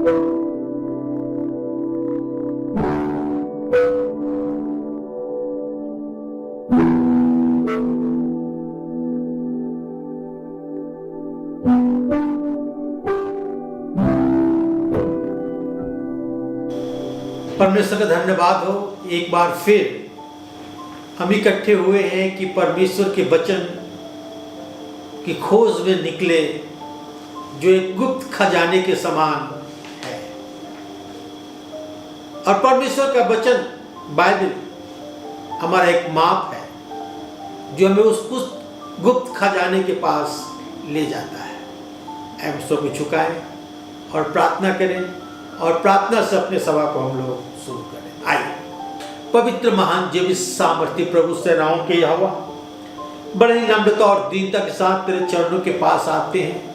परमेश्वर का धन्यवाद हो। एक बार फिर हम इकट्ठे हुए हैं कि परमेश्वर के वचन की खोज में निकले, जो एक गुप्त खजाने के समान है। और परमेश्वर का वचन बाइबल हमारा एक माप है, जो हमें उस गुप्त खजाने के पास ले जाता है। हम सबको झुकाएं और प्रार्थना करें, और प्रार्थना से अपने सभा को हम लोग शुरू करें। आइए, पवित्र महान जीवित सामर्थ्य प्रभु सेनाओं के यहोवा, बड़े ही नम्रता और दीनता के साथ तेरे चरणों के पास आते हैं।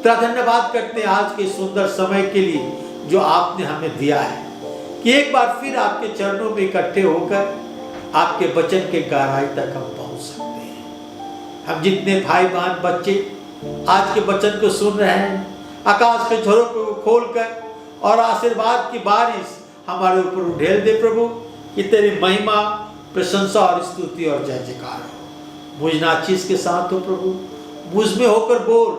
तेरा धन्यवाद करते हैं आज के सुंदर समय के लिए जो आपने हमें दिया है, कि एक बार फिर आपके चरणों में इकट्ठे होकर आपके वचन के गहराई तक हम पहुंच सकते हैं। हम जितने भाई बहन बच्चे आज के वचन को सुन रहे हैं, आकाश के झरोखे को खोलकर और आशीर्वाद की बारिश हमारे ऊपर उड़ेल दे प्रभु, कि तेरी महिमा, प्रशंसा और स्तुति और जय जयकार हो। मुझ नाचीज के साथ हो प्रभु, मुझ में होकर बोल,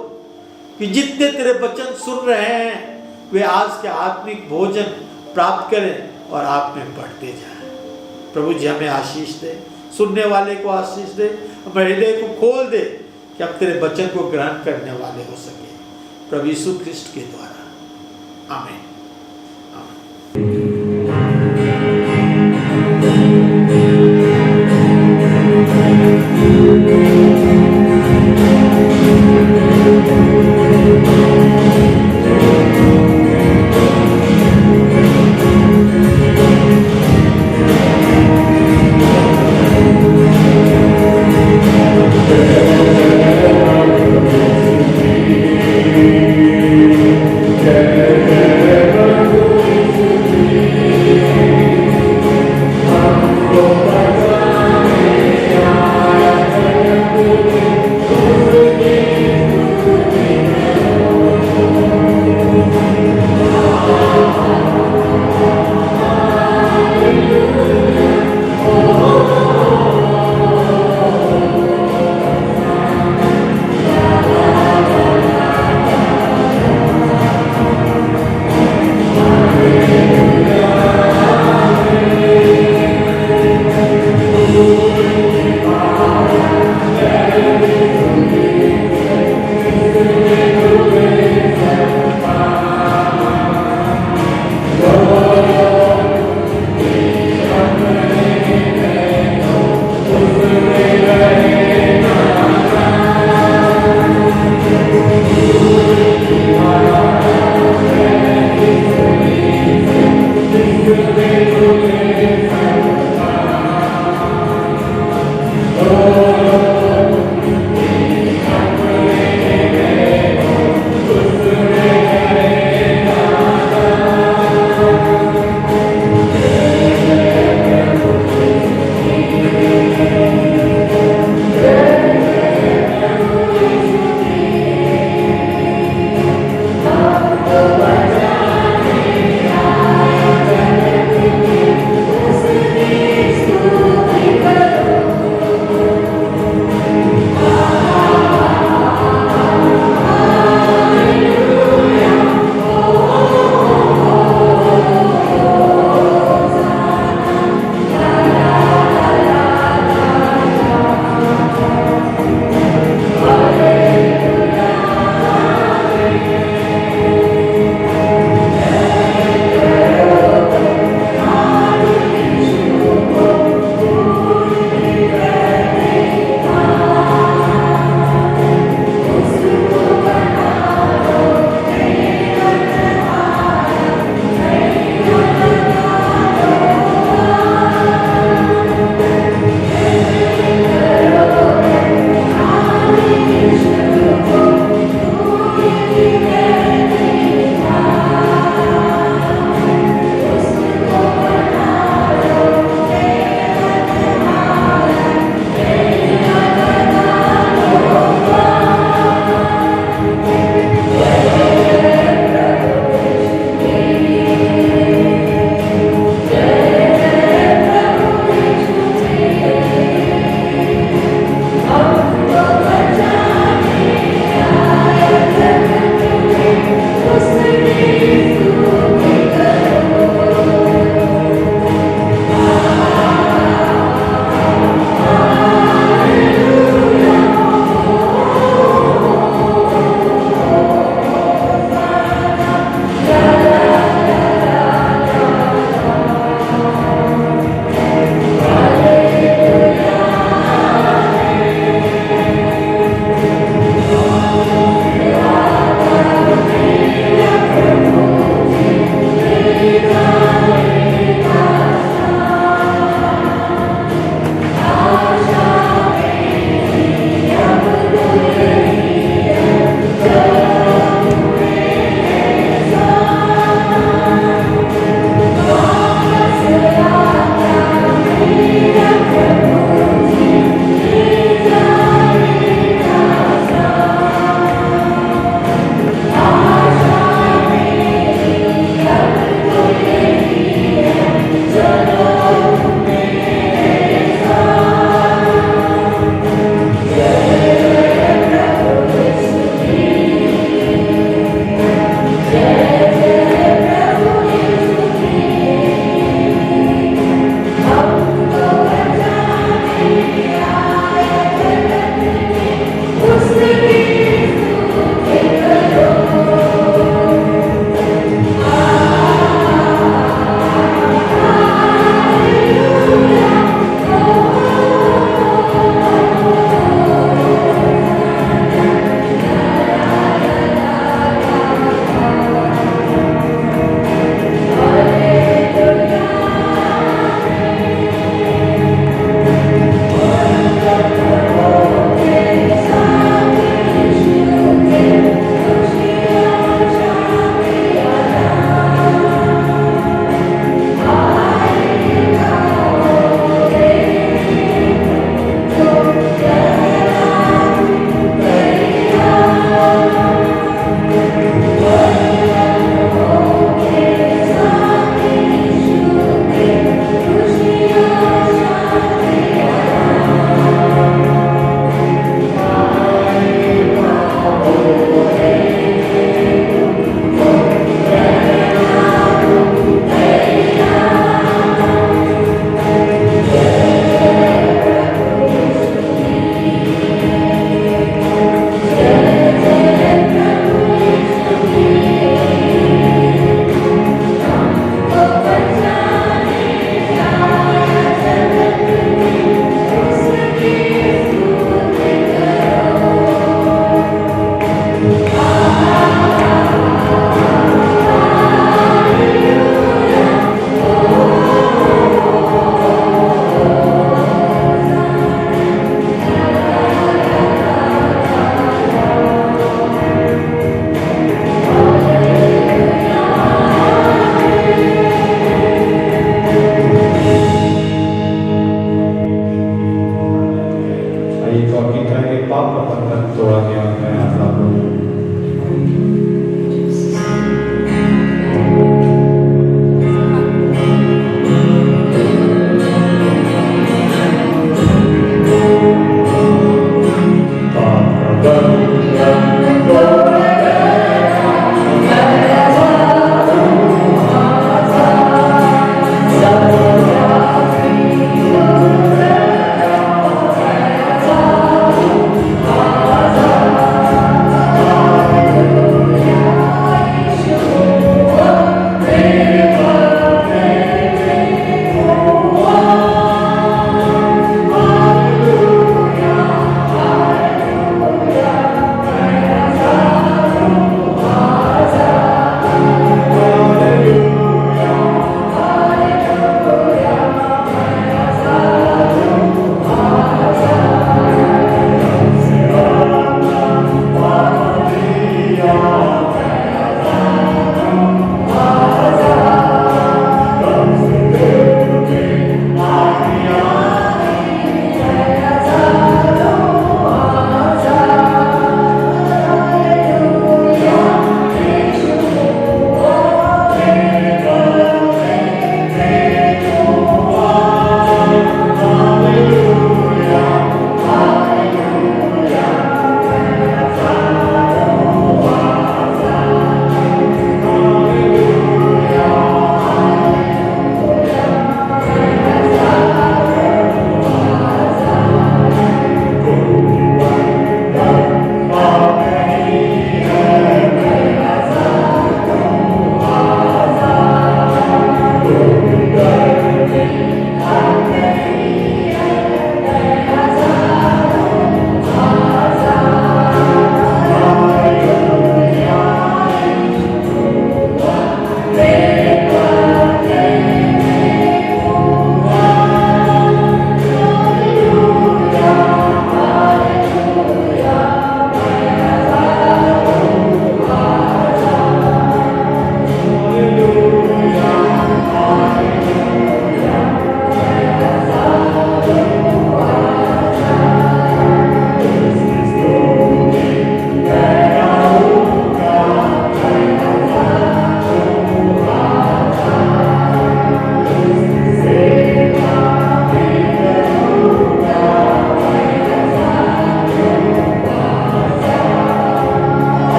कि जितने तेरे वचन सुन रहे हैं वे आज के आत्मिक भोजन प्राप्त करें और आप में बढ़ते जाएं। प्रभु जी हमें आशीष दे, सुनने वाले को आशीष दे, हमारे हृदय को खोल दे कि हम तेरे वचन को ग्रहण करने वाले हो सके, प्रभु यीशु ख्रिस्ट के द्वारा, आमीन।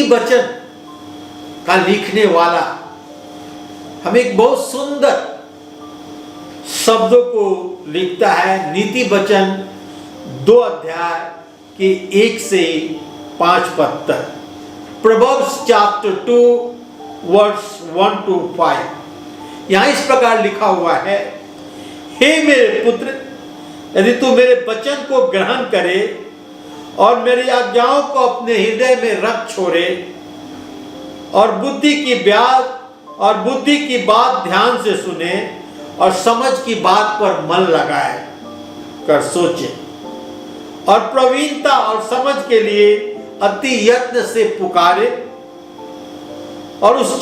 वचन का लिखने वाला हमें एक बहुत सुंदर शब्दों को लिखता है। नीति वचन 2 अध्याय के 1 से 5 पद तक। Proverbs chapter 2 verse 1 to 5। यहां इस प्रकार लिखा हुआ है, हे मेरे पुत्र, यदि तू मेरे वचन को ग्रहण करे और मेरी आज्ञाओं को अपने हृदय में रख छोड़े और बुद्धि की बात ध्यान से सुने और समझ की बात पर मन लगाए कर सोचे और प्रवीणता और समझ के लिए अति यत्न से पुकारे और उसे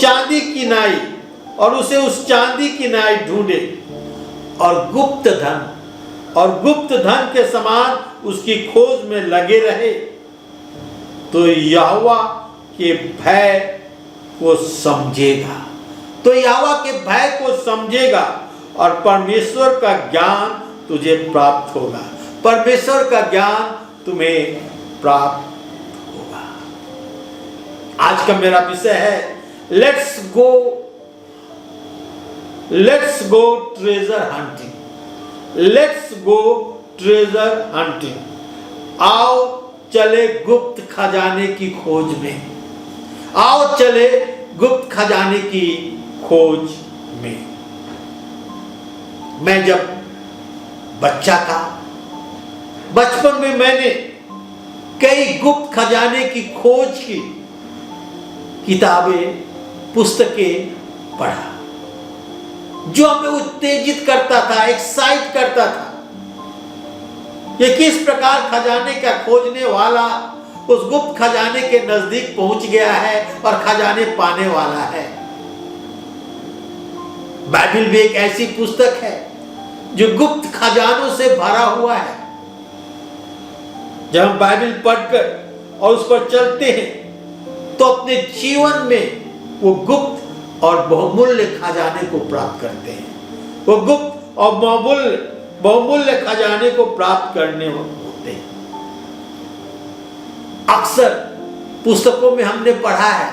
उस चांदी की नाई ढूंढे और गुप्त धन के समान उसकी खोज में लगे रहे, तो यहोवा के भय को समझेगा और परमेश्वर का ज्ञान तुझे प्राप्त होगा। परमेश्वर का ज्ञान तुम्हें प्राप्त होगा। आज का मेरा विषय है लेट्स गो ट्रेजर हंटिंग। आओ चले गुप्त खजाने की खोज में। मैं जब बच्चा था, बचपन में मैंने कई गुप्त खजाने की खोज की किताबें, पुस्तकें पढ़ा, जो हमें उत्तेजित करता था, एक्साइट करता था कि किस प्रकार खजाने का खोजने वाला उस गुप्त खजाने के नजदीक पहुंच गया है और खजाने पाने वाला है। बाइबल भी एक ऐसी पुस्तक है जो गुप्त खजानों से भरा हुआ है। जब हम बाइबल पढ़कर और उस पर चलते हैं तो अपने जीवन में वो गुप्त और बहुमूल्य खजाने को प्राप्त करते हैं। वो गुप्त और बहुमूल्य खजाने को प्राप्त करने होते हैं। अक्सर पुस्तकों में हमने पढ़ा है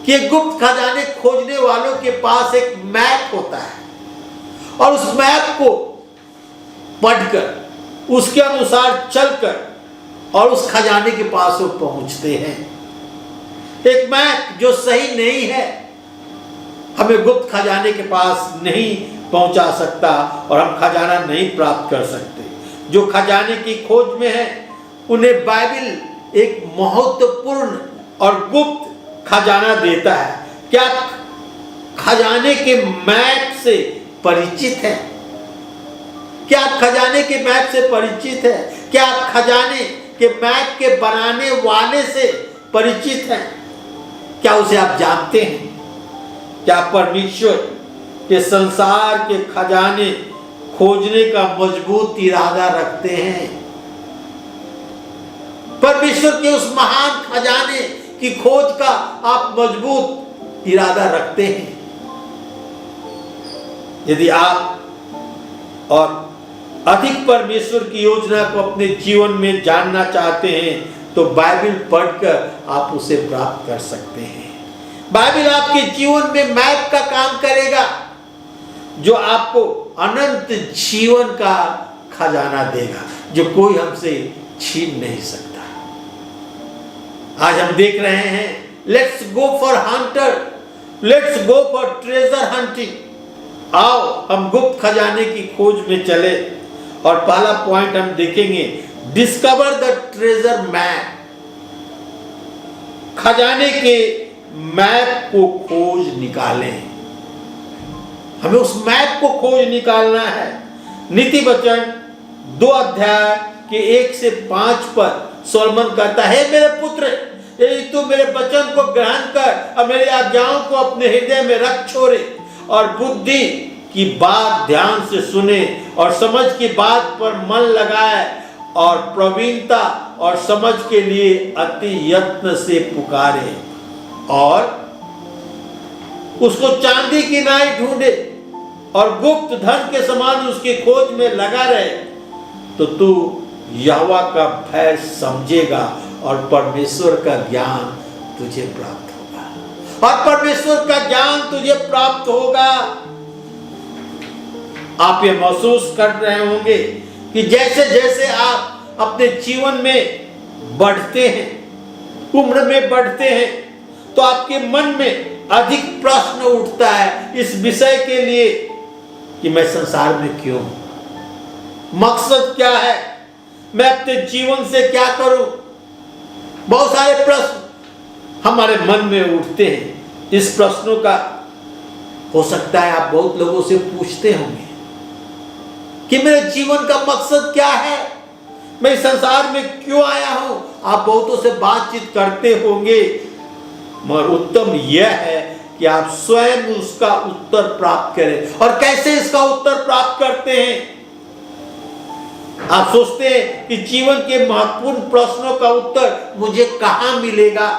कि गुप्त खजाने खोजने वालों के पास एक मैप होता है और उस मैप को पढ़कर, उसके अनुसार चलकर और उस खजाने के पास वो पहुंचते हैं। एक मैप जो सही नहीं है हमें गुप्त खजाने के पास नहीं पहुंचा सकता और हम खजाना नहीं प्राप्त कर सकते। जो खजाने की खोज में है उन्हें बाइबल एक महत्वपूर्ण और गुप्त खजाना देता है। क्या खजाने के मैप से परिचित है? क्या आप खजाने के मैप से परिचित है? क्या आप खजाने के मैप के बनाने वाले से परिचित हैं? क्या उसे आप जानते हैं? क्या परमेश्वर के संसार के खजाने खोजने का मजबूत इरादा रखते हैं? परमेश्वर के उस महान खजाने की खोज का आप मजबूत इरादा रखते हैं? यदि आप और अधिक परमेश्वर की योजना को अपने जीवन में जानना चाहते हैं तो बाइबल पढ़कर आप उसे प्राप्त कर सकते हैं। बाइबल आपके जीवन में मैप का काम करेगा जो आपको अनंत जीवन का खजाना देगा, जो कोई हमसे छीन नहीं सकता। आज हम देख रहे हैं let's go for treasure hunting. आओ हम गुप्त खजाने की खोज में चले और पहला पॉइंट हम देखेंगे डिस्कवर द ट्रेजर मैप। खजाने के मैप को खोज निकालें। हमें उस मैप को खोज निकालना है। नीति वचन 2 अध्याय के 1 से 5 पर सोलोमन कहता है, मेरे पुत्र, यदि तू मेरे वचन को ग्रहण कर और मेरी आज्ञाओं को अपने हृदय में रख छोड़े और बुद्धि की बात ध्यान से सुने और समझ की बात पर मन लगाए और प्रवीणता और समझ के लिए अति यत्न से पुकारे और उसको चांदी की नाई ढूंढे और गुप्त धन के समान उसकी खोज में लगा रहे, तो तू यहोवा का भय समझेगा और परमेश्वर का ज्ञान तुझे प्राप्त होगा, और परमेश्वर का ज्ञान तुझे प्राप्त होगा। आप ये महसूस कर रहे होंगे कि जैसे जैसे आप अपने जीवन में बढ़ते हैं, उम्र में बढ़ते हैं, तो आपके मन में अधिक प्रश्न उठता है इस विषय के लिए कि मैं संसार में क्यों हूं, मकसद क्या है, मैं अपने जीवन से क्या करूं। बहुत सारे प्रश्न हमारे मन में उठते हैं। इस प्रश्नों का हो सकता है आप बहुत लोगों से पूछते होंगे कि मेरे जीवन का मकसद क्या है, मैं इस संसार में क्यों आया हूं। आप बहुतों से बातचीत करते होंगे, मगर उत्तम यह है कि आप स्वयं उसका उत्तर प्राप्त करें। और कैसे इसका उत्तर प्राप्त करते हैं? आप सोचते हैं कि जीवन के महत्वपूर्ण प्रश्नों का उत्तर मुझे कहां मिलेगा?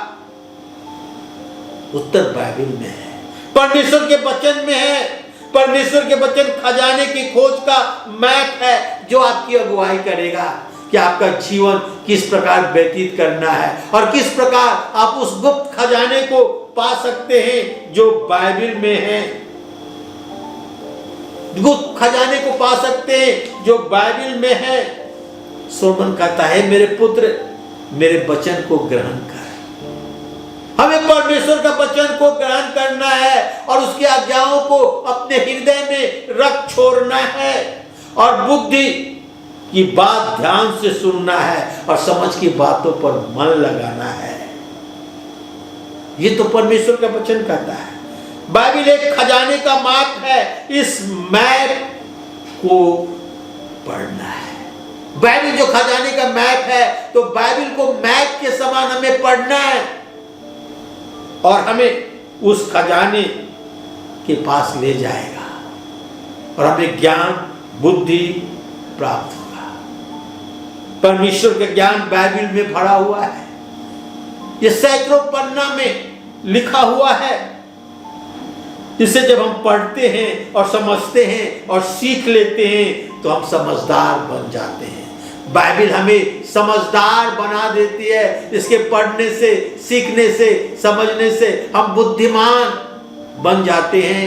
उत्तर बाइबल में है, परमेश्वर के वचन में है। परमेश्वर के वचन खजाने की खोज का मैप है जो आपकी अगुवाई करेगा कि आपका जीवन किस प्रकार व्यतीत करना है और किस प्रकार आप उस गुप्त खजाने को पा सकते हैं जो बाइबल में है। गुप्त खजाने को पा सकते हैं जो बाइबल में है। सोलोमन कहता है, मेरे पुत्र मेरे वचन को ग्रहण कर। हमें परमेश्वर का वचन को ग्रहण करना है और उसकी आज्ञाओं को अपने हृदय में रख छोड़ना है और बुद्धि की बात ध्यान से सुनना है और समझ की बातों पर मन लगाना है। ये तो परमेश्वर का वचन कहता है। बाइबल एक खजाने का मैप है, इस मैप को पढ़ना है। बाइबल जो खजाने का मैप है, तो बाइबल को मैप के समान हमें पढ़ना है और हमें उस खजाने के पास ले जाएगा और हमें ज्ञान बुद्धि प्राप्त होगा। परमेश्वर का ज्ञान बाइबल में भरा हुआ है। ये सैकड़ों पन्ना में लिखा हुआ है। इसे जब हम पढ़ते हैं और समझते हैं और सीख लेते हैं तो हम समझदार बन जाते हैं। बाइबल हमें समझदार बना देती है। इसके पढ़ने से, सीखने से, समझने से हम बुद्धिमान बन जाते हैं।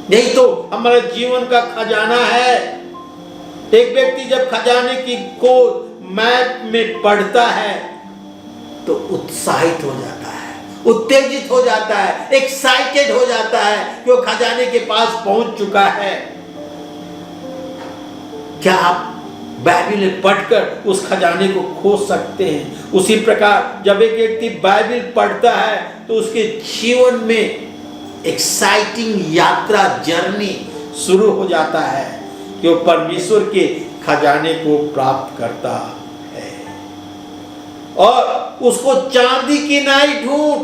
यही तो हमारे जीवन का खजाना है। एक व्यक्ति जब खजाने की खोज मैप में पढ़ता है तो उत्साहित हो जाता है, उत्तेजित हो जाता है, एक्साइटेड हो जाता है कि वो खजाने के पास पहुंच चुका है। क्या आप बाइबल पढ़कर उस खजाने को खोज सकते हैं? उसी प्रकार जब एक व्यक्ति बाइबल पढ़ता है तो उसके जीवन में एक्साइटिंग यात्रा, जर्नी शुरू हो जाता है कि वो परमेश्वर के खजाने को प्राप्त करता है और उसको चांदी की नाई ढूंढ,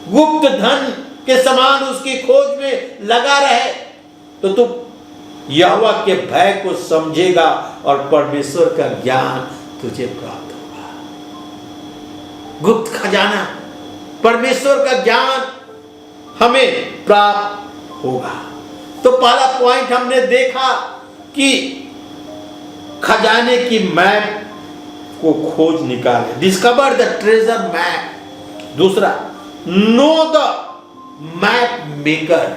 गुप्त धन के समान उसकी खोज में लगा रहे तो तू यहोवा के भय को समझेगा और परमेश्वर का ज्ञान तुझे प्राप्त होगा। गुप्त खजाना, परमेश्वर का ज्ञान हमें प्राप्त होगा। तो पहला पॉइंट हमने देखा कि खजाने की मैप को खोज निकाले, डिस्कवर द ट्रेजर मैप। दूसरा, know the map maker,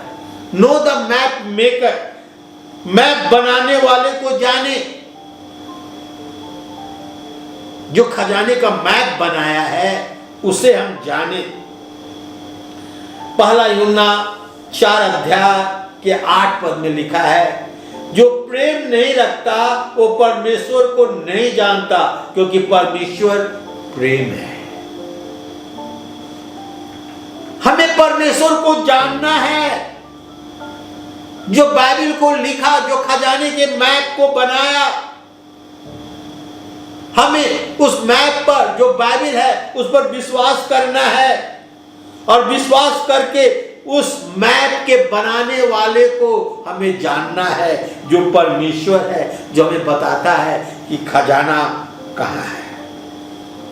know the map maker, map बनाने वाले को जाने। जो खजाने का मैप बनाया है उसे हम जाने। पहला यूहन्ना 4 अध्याय के 8 पद में लिखा है, जो प्रेम नहीं रखता वो परमेश्वर को नहीं जानता क्योंकि परमेश्वर प्रेम है। हमें परमेश्वर को जानना है। जो बाइबल को लिखा, जो खजाने के मैप को बनाया, हमें उस मैप पर, जो बाइबल है, उस पर विश्वास करना है और विश्वास करके उस मैप के बनाने वाले को हमें जानना है जो परमेश्वर है, जो हमें बताता है कि खजाना कहाँ है।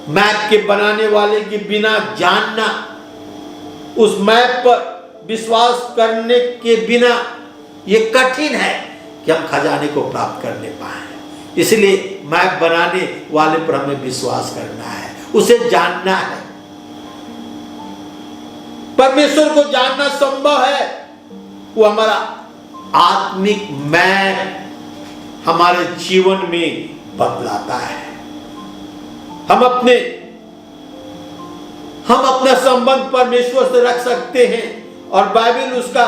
मैप के बनाने वाले के बिना जानना, उस मैप पर विश्वास करने के बिना ये कठिन है कि हम खजाने को प्राप्त करने पाए। इसलिए मैप बनाने वाले पर हमें विश्वास करना है, उसे जानना है। परमेश्वर को जानना संभव है। वो हमारा आत्मिक मैप हमारे जीवन में बदलाता है। हम अपना संबंध परमेश्वर से रख सकते हैं और बाइबल उसका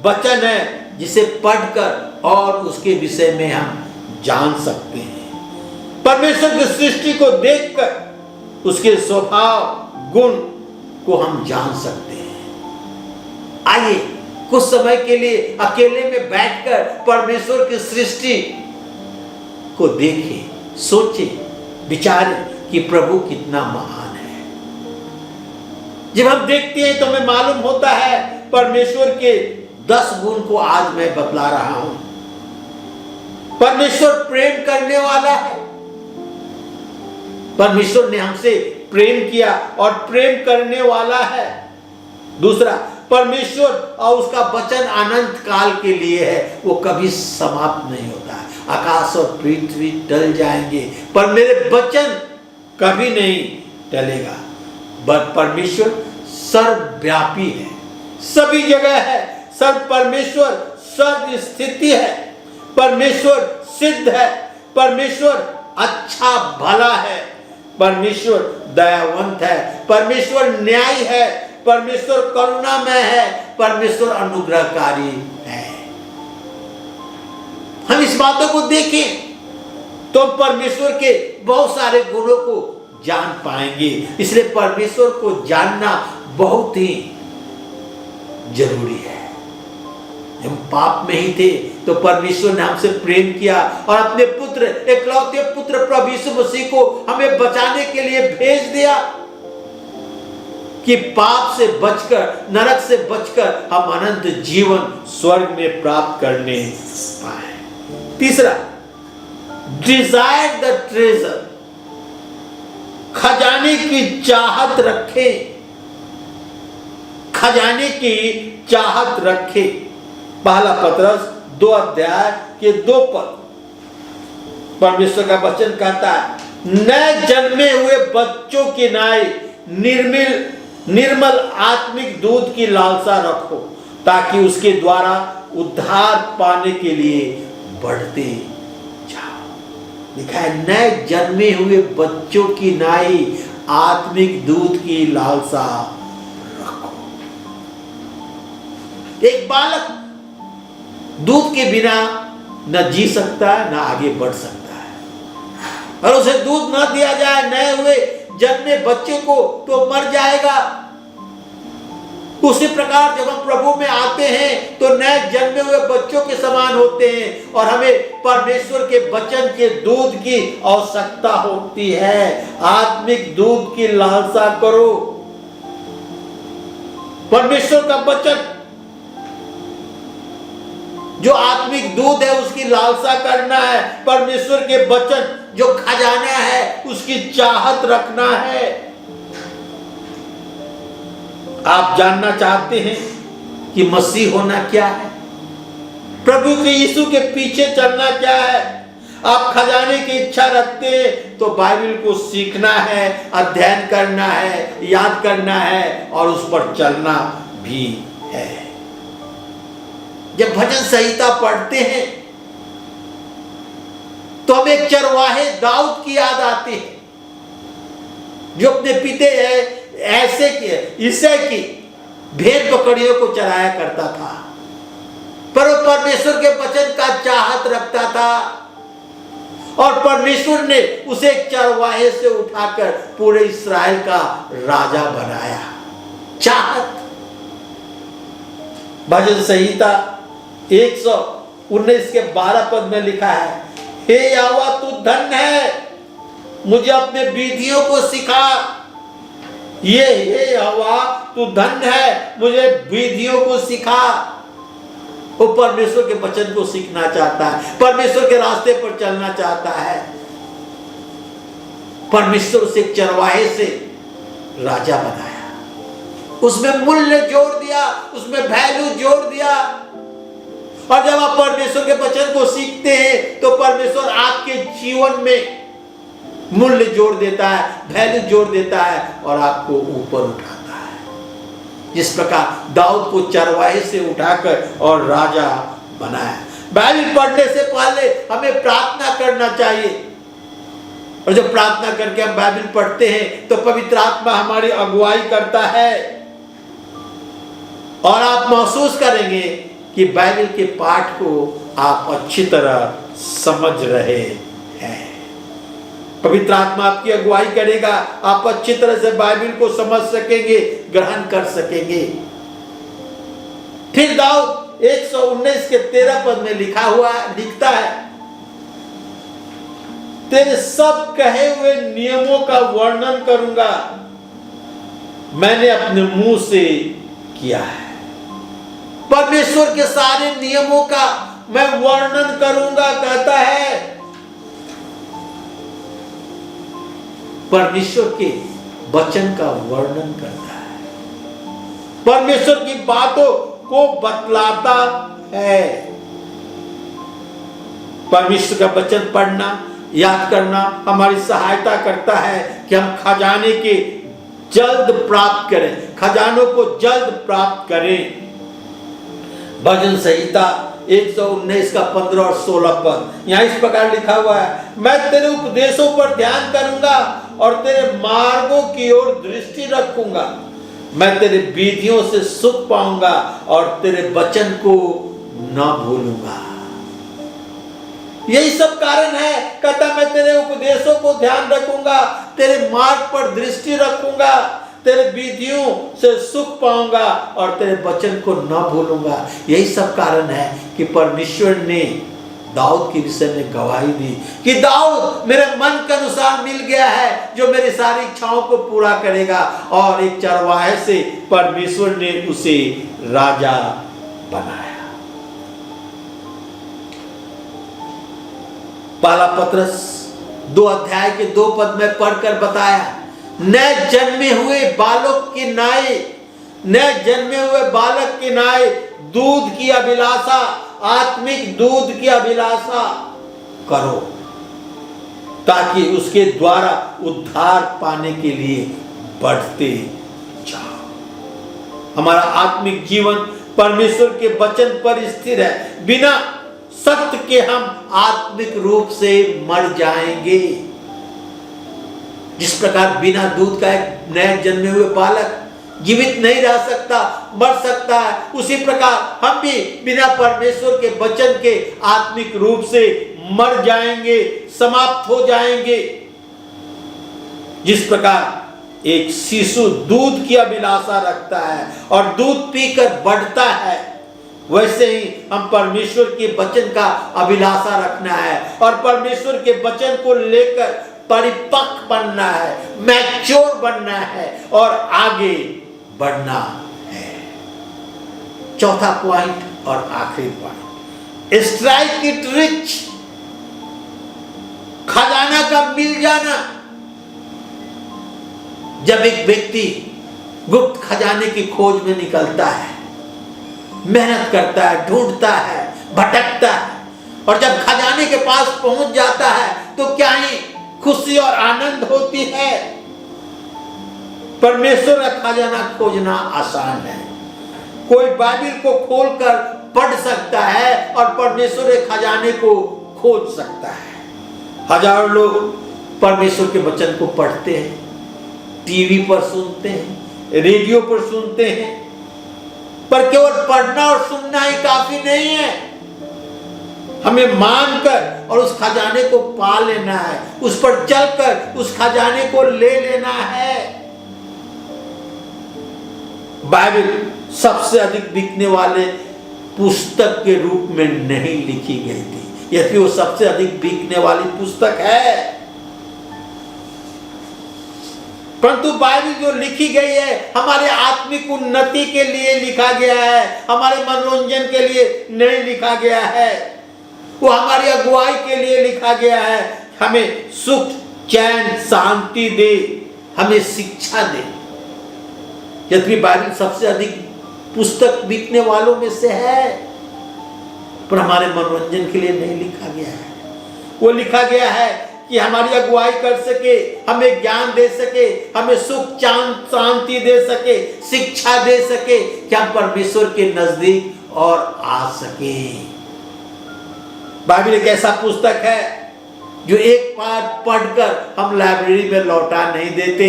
वचन है जिसे पढ़कर और उसके विषय में हम जान सकते हैं। परमेश्वर की सृष्टि को देखकर उसके स्वभाव गुण को हम जान सकते हैं। आइए कुछ समय के लिए अकेले में बैठकर परमेश्वर की सृष्टि को देखें, सोचें, विचारें कि प्रभु कितना महान है। जब हम देखते हैं तो हमें मालूम होता है परमेश्वर के 10 गुण को आज मैं बतला रहा हूं। परमेश्वर प्रेम करने वाला है। परमेश्वर ने हमसे प्रेम किया और प्रेम करने वाला है। दूसरा, परमेश्वर और उसका वचन अनंत काल के लिए है, वो कभी समाप्त नहीं होता है। आकाश और पृथ्वी टल जाएंगे पर मेरे वचन कभी नहीं टलेगा। बट परमेश्वर सर्वव्यापी है, सभी जगह है। परमेश्वर सर्व स्थिति है। परमेश्वर सिद्ध है। परमेश्वर अच्छा भला है। परमेश्वर दयावंत है। परमेश्वर न्यायी है। परमेश्वर करुणामय है। परमेश्वर अनुग्रहकारी है। हम इस बातों को देखें तो परमेश्वर के बहुत सारे गुणों को जान पाएंगे। इसलिए परमेश्वर को जानना बहुत ही जरूरी है। हम पाप में ही थे तो परमेश्वर ने हमसे प्रेम किया और अपने पुत्र, एकलौते पुत्र प्रभु यीशु मसीह को हमें बचाने के लिए भेज दिया कि पाप से बचकर, नरक से बचकर हम अनंत जीवन स्वर्ग में प्राप्त करने पाए। तीसरा, डिजायर द ट्रेजर, खजाने की चाहत रखें। खजाने की चाहत रखें। पहला पतरस 2 अध्याय के 2 पद, परमेश्वर का वचन कहता है, नए जन्मे हुए बच्चों की नाई निर्मल आत्मिक दूध की लालसा रखो ताकि उसके द्वारा उद्धार पाने के लिए बढ़ते जाओ। लिखा है, नए जन्मे हुए बच्चों की नाई आत्मिक दूध की लालसा रखो। एक बालक दूध के बिना न जी सकता है, न आगे बढ़ सकता है। और उसे दूध न दिया जाए नए हुए जन्मे बच्चे को तो मर जाएगा। उसी प्रकार जब हम प्रभु में आते हैं तो नए जन्मे हुए बच्चों के समान होते हैं और हमें परमेश्वर के वचन के दूध की आवश्यकता होती है। आत्मिक दूध की लालसा करो। परमेश्वर का वचन जो आत्मिक दूध है उसकी लालसा करना है। परमेश्वर के वचन जो खजाना है उसकी चाहत रखना है। आप जानना चाहते हैं कि मसीह होना क्या है, प्रभु के यीशु के पीछे चलना क्या है, आप खजाने की इच्छा रखते हैं तो बाइबल को सीखना है, अध्ययन करना है, याद करना है और उस पर चलना भी है। जब भजन संहिता पढ़ते हैं तो हमें एक चरवाहे दाऊद की याद आती है जो अपने पिता ऐसे ईसाई की भेड़ बकरियों को चराया करता था, पर वो परमेश्वर के वचन का चाहत रखता था और परमेश्वर ने उसे एक चरवाहे से उठाकर पूरे इस्राएल का राजा बनाया। चाहत। भजन संहिता 119 के 12 पद में लिखा है, हे यहोवा तू धन्य है, मुझे अपने विधियों को सिखा। ये हे यहोवा तू धन्य है, मुझे विधियों को सिखा। वो परमेश्वर के वचन को सीखना चाहता है, परमेश्वर के रास्ते पर चलना चाहता है। परमेश्वर उसे चरवाहे से राजा बनाया, उसमें मूल्य जोड़ दिया, उसमें वैल्यू जोड़ दिया। और जब आप परमेश्वर के वचन को सीखते हैं तो परमेश्वर आपके जीवन में मूल्य जोड़ देता है, वैल्यू जोड़ देता है और आपको ऊपर उठाता है। जिस प्रकार दाऊद को चरवाहे से उठाकर और राजा बनाया। बाइबल पढ़ने से पहले हमें प्रार्थना करना चाहिए, और जब प्रार्थना करके हम बाइबल पढ़ते हैं तो पवित्र आत्मा हमारी अगुवाई करता है और आप महसूस करेंगे कि बाइबल के पाठ को आप अच्छी तरह समझ रहे हैं। पवित्र आत्मा आपकी अगुवाई करेगा, आप अच्छी तरह से बाइबल को समझ सकेंगे, ग्रहण कर सकेंगे। फिर दाऊद 119 के 13 पद में लिखता है, तेरे सब कहे हुए नियमों का वर्णन करूंगा, मैंने अपने मुंह से किया है। परमेश्वर के सारे नियमों का मैं वर्णन करूंगा, कहता है। परमेश्वर के वचन का वर्णन करता है, परमेश्वर की बातों को बतलाता है। परमेश्वर का वचन पढ़ना, याद करना हमारी सहायता करता है कि हम खजाने के जल्द प्राप्त करें, खजानों को जल्द प्राप्त करें। भजन संहिता 119 का 15 और 16 पद यहाँ इस प्रकार लिखा हुआ है, मैं तेरे उपदेशों पर ध्यान करूंगा और तेरे मार्गों की ओर दृष्टि रखूंगा। मैं तेरे विधियों से सुख पाऊंगा और तेरे वचन को न भूलूंगा। यही सब कारण है, कहता मैं तेरे उपदेशों को ध्यान रखूंगा, तेरे मार्ग पर दृष्टि रखूंगा, तेरे विधियों से सुख पाऊंगा और तेरे वचन को न भूलूंगा। यही सब कारण है कि परमेश्वर ने दाऊद के विषय में गवाही दी कि दाऊद मेरे मन के अनुसार मिल गया है, जो मेरी सारी इच्छाओं को पूरा करेगा। और एक चरवाहे से परमेश्वर ने उसे राजा बनाया। पहला पत्रस 2 अध्याय के 2 पद में पढ़कर बताया, नए जन्मे हुए बालक के नाए, नए जन्मे हुए बालक के नाए दूध की अभिलाषा, आत्मिक दूध की अभिलाषा करो, ताकि उसके द्वारा उद्धार पाने के लिए बढ़ते जाओ। हमारा आत्मिक जीवन परमेश्वर के वचन पर स्थिर है। बिना सत्य के हम आत्मिक रूप से मर जाएंगे। जिस प्रकार बिना दूध का एक नए जन्मे हुए बालक जीवित नहीं रह सकता, मर सकता है, उसी प्रकार हम भी बिना परमेश्वर के वचन के आत्मिक रूप से मर जाएंगे, समाप्त हो जाएंगे। जिस प्रकार एक शिशु दूध की अभिलाषा रखता है और दूध पीकर बढ़ता है, वैसे ही हम परमेश्वर के वचन का अभिलाषा रखना है और परमेश्वर के वचन को लेकर परिपक्व बनना है, मैच्योर बनना है और आगे बढ़ना है। चौथा पॉइंट और आखिरी पॉइंट, स्ट्राइक इट रिच, खजाना का मिल जाना। जब एक व्यक्ति गुप्त खजाने की खोज में निकलता है, मेहनत करता है, ढूंढता है, भटकता है और जब खजाने के पास पहुंच जाता है तो क्या ही खुशी और आनंद होती है। परमेश्वर का खजाना खोजना आसान है। कोई बाइबल को खोलकर पढ़ सकता है और परमेश्वर के खजाने को खोज सकता है। हजारों लोग परमेश्वर के वचन को पढ़ते हैं, टीवी पर सुनते हैं, रेडियो पर सुनते हैं, पर केवल पढ़ना और सुनना ही काफी नहीं है। हमें मानकर और उस खजाने को पा लेना है, उस पर चलकर उस खजाने को ले लेना है। बाइबल सबसे अधिक बिकने वाले पुस्तक के रूप में नहीं लिखी गई थी, यद्यपि वो सबसे अधिक बिकने वाली पुस्तक है, परंतु बाइबल जो लिखी गई है हमारे आत्मिक उन्नति के लिए लिखा गया है, हमारे मनोरंजन के लिए नहीं लिखा गया है। वो हमारी अगुवाई के लिए लिखा गया है, हमें सुख, चैन, शांति दे, हमें शिक्षा दे। यद्यपि बाइबल सबसे अधिक पुस्तक बिकने वालों में से है, पर हमारे मनोरंजन के लिए नहीं लिखा गया है। वो लिखा गया है कि हमारी अगुवाई कर सके, हमें ज्ञान दे सके, हमें सुख शांति दे सके, शिक्षा दे सके कि हम परमेश्वर के नजदीक और आ सके। बाइबल एक ऐसा पुस्तक है जो एक बार पढ़कर हम लाइब्रेरी में लौटा नहीं देते।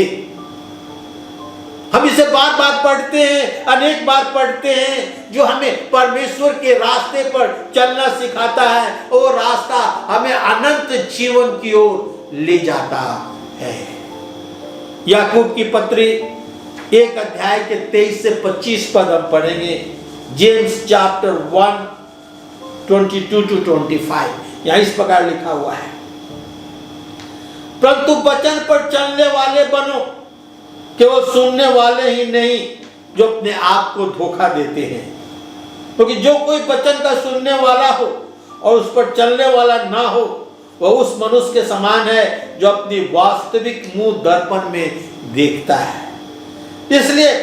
हम इसे बार बार पढ़ते हैं, अनेक बार पढ़ते हैं, जो हमें परमेश्वर के रास्ते पर चलना सिखाता है। वो रास्ता हमें अनंत जीवन की ओर ले जाता है। याकूब की पत्री 1 अध्याय के 23 से 25 पद हम पढ़ेंगे। जेम्स चैप्टर 1 22 to 25 यहाँ इस प्रकार लिखा हुआ है, परंतु वचन पर चलने वाले बनो, केवल सुनने वाले ही नहीं जो अपने आप को धोखा देते हैं। क्योंकि जो कोई वचन का सुनने वाला हो और उस पर चलने वाला ना हो, वह उस मनुष्य के समान है जो अपनी वास्तविक मुंह दर्पण में देखता है, इसलिए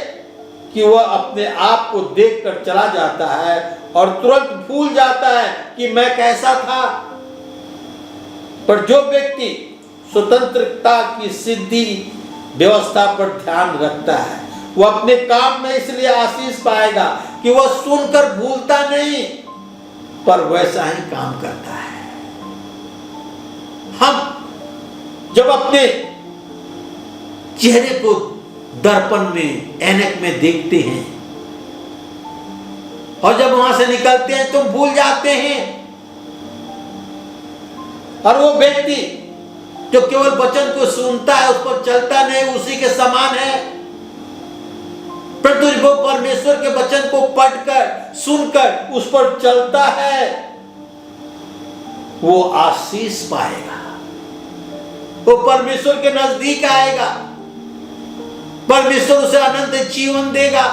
कि वह अपने आप को देखकर चला जाता है और तुरंत भूल जाता है कि मैं कैसा था। पर जो व्यक्ति स्वतंत्रता की सिद्धि व्यवस्था पर ध्यान रखता है, वह अपने काम में इसलिए आशीष पाएगा कि वह सुनकर भूलता नहीं, पर वैसा ही काम करता है। हम जब अपने चेहरे को दर्पण में, ऐनक में देखते हैं और जब वहां से निकलते हैं तो भूल जाते हैं। और वो व्यक्ति जो केवल वचन को सुनता है, उस पर चलता नहीं, उसी के समान है। परंतु वो परमेश्वर के वचन को पढ़कर, सुनकर उस पर चलता है, वो आशीष पाएगा, वो परमेश्वर के नजदीक आएगा, परमेश्वर उसे अनंत जीवन देगा।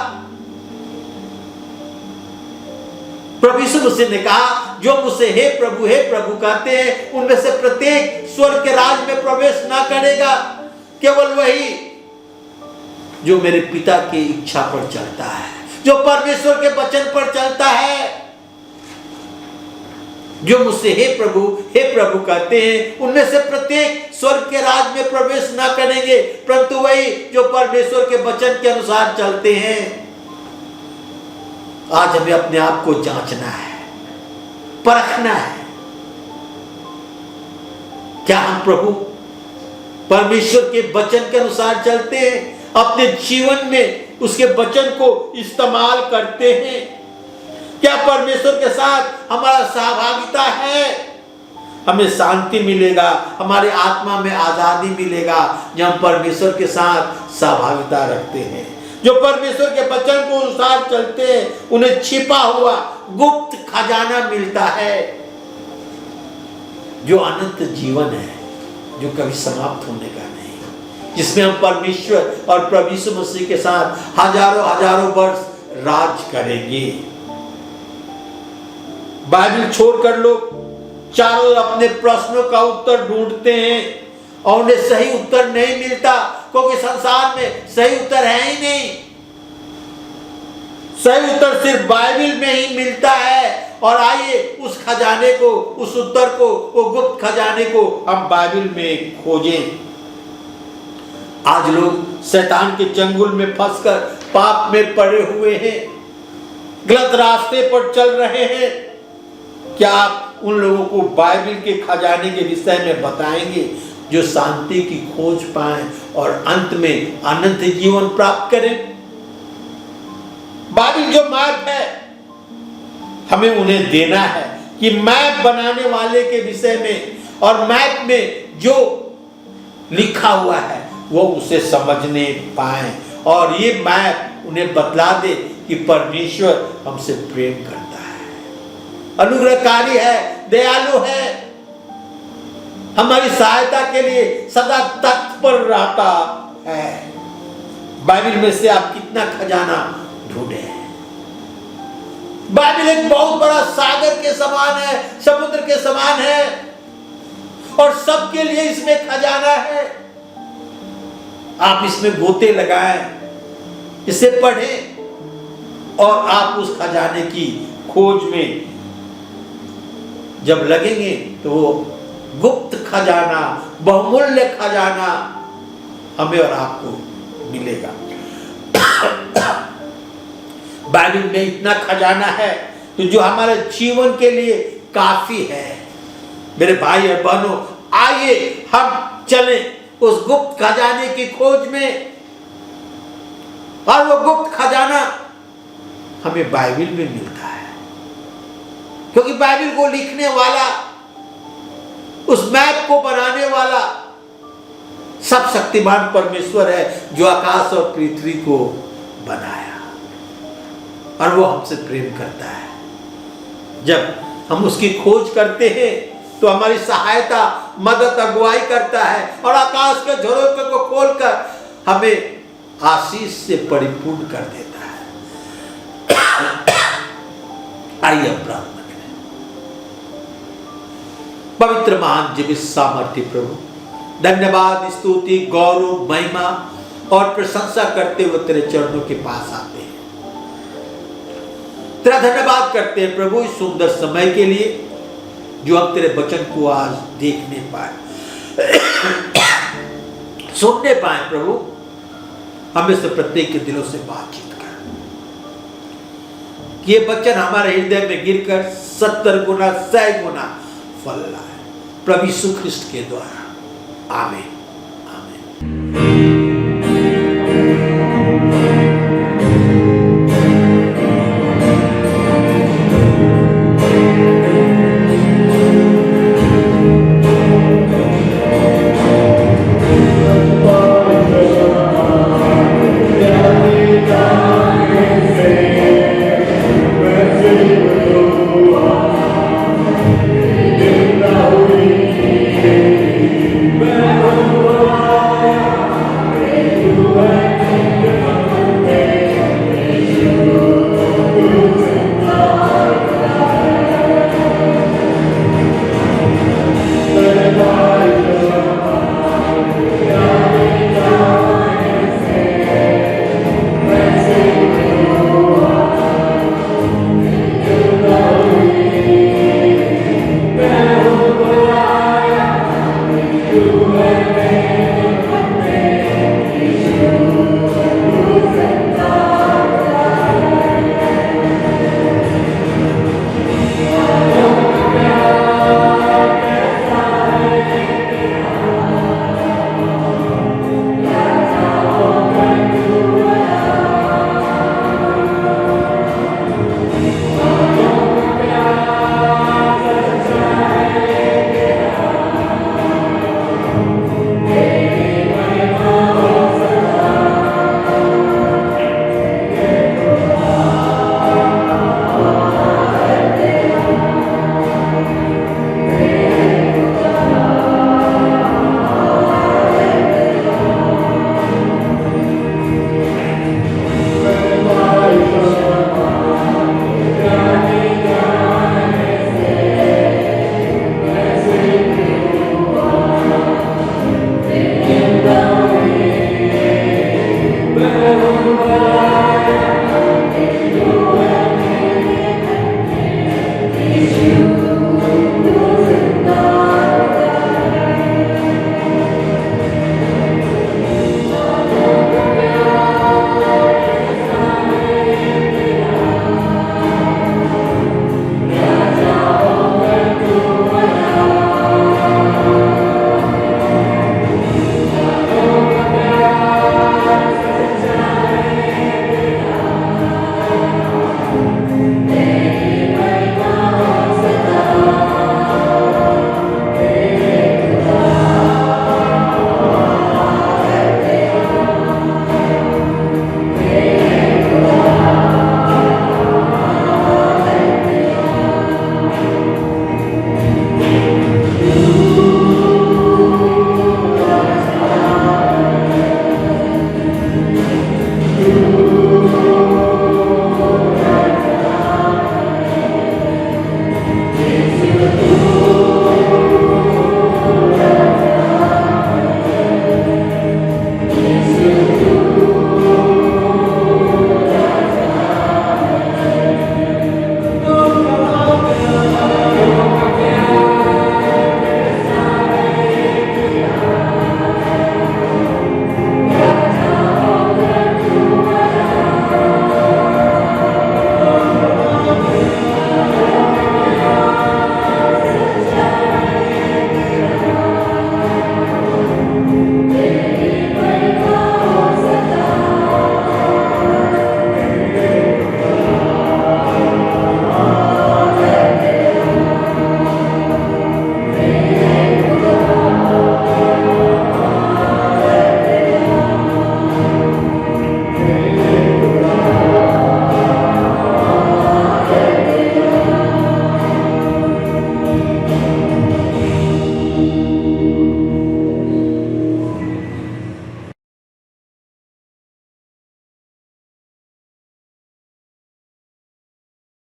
प्रभु यीशु मसीह ने कहा, जो मुझसे हे प्रभु कहते हैं, उनमें से प्रत्येक स्वर्ग के राज में प्रवेश ना करेगा, केवल वही जो मेरे पिता की इच्छा पर चलता है, जो परमेश्वर के वचन पर चलता है। जो मुझसे हे प्रभु कहते हैं, उनमें से प्रत्येक स्वर्ग के राज में प्रवेश ना करेंगे, परंतु वही जो परमेश्वर के वचन के अनुसार चलते हैं। आज हमें अपने आप को जांचना है, परखना है, क्या हम प्रभु परमेश्वर के वचन के अनुसार चलते हैं, अपने जीवन में उसके वचन को इस्तेमाल करते हैं। क्या परमेश्वर के साथ हमारा सहभागिता है? हमें शांति मिलेगा, हमारे आत्मा में आजादी मिलेगा जब हम परमेश्वर के साथ सहभागिता रखते हैं। जो परमेश्वर के वचन को अनुसार चलते हैं, उन्हें छिपा हुआ गुप्त खजाना मिलता है, जो अनंत जीवन है, जो कभी समाप्त होने का नहीं, जिसमें हम परमेश्वर और प्रभु यीशु मसीह के साथ हजारों वर्ष राज करेंगे। बाइबल छोड़कर लोग चारों अपने प्रश्नों का उत्तर ढूंढते हैं और उन्हें सही उत्तर नहीं मिलता, क्योंकि संसार में सही उत्तर है ही नहीं। सही उत्तर सिर्फ बाइबल में ही मिलता है। और आइए उस खजाने को, उस उत्तर को, वो गुप्त खजाने को हम बाइबल में खोजें। आज लोग शैतान के चंगुल में फंसकर पाप में पड़े हुए हैं, गलत रास्ते पर चल रहे हैं। क्या आप उन लोगों को बाइबल के खजाने के विषय में बताएंगे, जो शांति की खोज पाएं और अंत में अनंत जीवन प्राप्त करें? बाइबल जो मैप है, हमें उन्हें देना है कि मैप बनाने वाले के विषय में, और मैप में जो लिखा हुआ है वो उसे समझने पाएं, और ये मैप उन्हें बतला दे कि परमेश्वर हमसे प्रेम करता है, अनुग्रहकारी है, दयालु है, हमारी सहायता के लिए सदा तत्पर रहता है। बाइबल में से आप कितना खजाना ढूंढे हैं? बाइबल एक बहुत बड़ा सागर के समान है, समुद्र के समान है, और सबके लिए इसमें खजाना है। आप इसमें गोते लगाएं, इसे पढ़ें, और आप उस खजाने की खोज में जब लगेंगे तो वो गुप्त खजाना, बहुमूल्य खजाना हमें और आपको मिलेगा। बाइबल में इतना खजाना है तो जो हमारे जीवन के लिए काफी है। मेरे भाई और बहनों, आइए हम चलें उस गुप्त खजाने की खोज में। और वो गुप्त खजाना हमें बाइबल में मिलता है, क्योंकि बाइबल को लिखने वाला, उस मैप को बनाने वाला सब शक्तिमान परमेश्वर है, जो आकाश और पृथ्वी को बनाया, और वो हमसे प्रेम करता है। जब हम उसकी खोज करते हैं तो हमारी सहायता, मदद, अगुवाई करता है, और आकाश के झरोखे को खोलकर हमें आशीष से परिपूर्ण कर देता है। आइए प्रार्थना करें। पवित्र, महान, जीवित, सामर्थ्य प्रभु, धन्यवाद, स्तुति, गौरव, महिमा और प्रशंसा करते हुए तेरे चरणों के पास आते हैं। तेरा धन्यवाद करते हैं प्रभु इस सुंदर समय के लिए जो हम तेरे वचन को आज देखने पाए, सुनने पाए। प्रभु, हमें से प्रत्येक के दिलों से बातचीत कर, ये वचन हमारे हृदय में गिरकर 70 गुना 100 गुना फल लाए, प्रभु यीशु ख्रिस्ट के द्वारा। आमीन, आमीन।